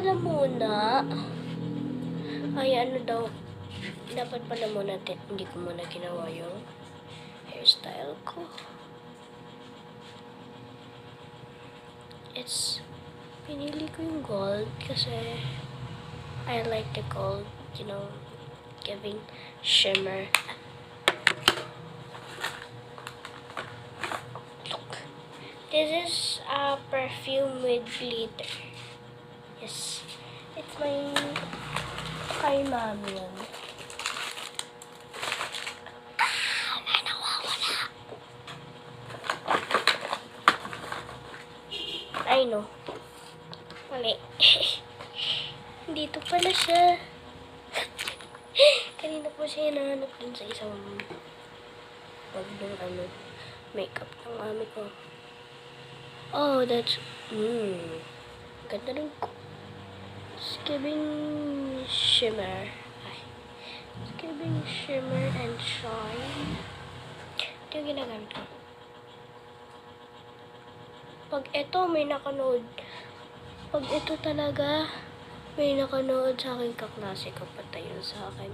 pala muna. Ay, ano daw. Dapat pala muna, hindi ko muna ginawa yung hairstyle ko. Pinili ko yung gold kasi I like the gold, you know, giving shimmer. Look. This is a perfume with glitter. Yes. It's my kay mami yun. I know. Mali. Dito pala siya. Kanina po siya hinahanap dun sa isang makeup ng mami ko. Oh, that's... Ganda rin ko. It's giving shimmer. It's giving shimmer and shine. Ito yung ginagamit ko. Pag ito may nakanood, pag ito talaga may nakanood sa akin kaklase, kapatay yun sa akin.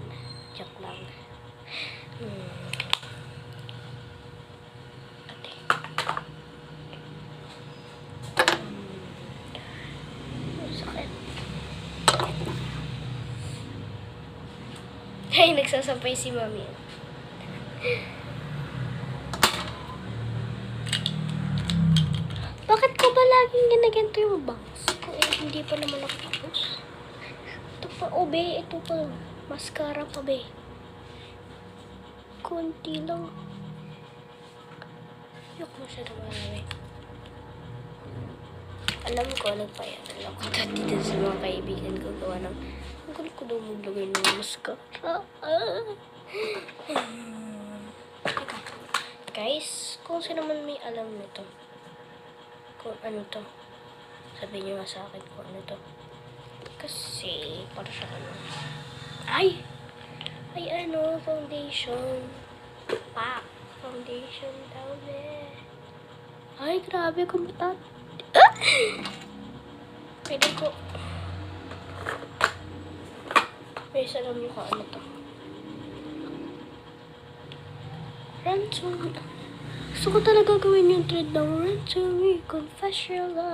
Joke lang. Ate. Sakit. Ay, nagsasampay si mami. Bakit ko ba laging ginaganto yung bangs ko? Hindi pa naman ako tapos. Ito pa, be. Ito pa. Mascara pa, be. Kunti lang. Yok mo siya naman, Alam ko, nagpayaran ako dati din sa mga kaibigan ko gawa ng ang gulo ko daw maglagay ng mascara. Guys, kung sino man may alam nito, kung ano to, sabihin nyo nga sa akin kung ano to. Kasi, para sa ano. Ay, ano, foundation. Foundation daw, Ay, grabe, kumutat. Pwede ko. Guys, alam nyo kung ano to. Ransom. Gusto ko talaga gawin yung thread ng Ransom. Confess your love.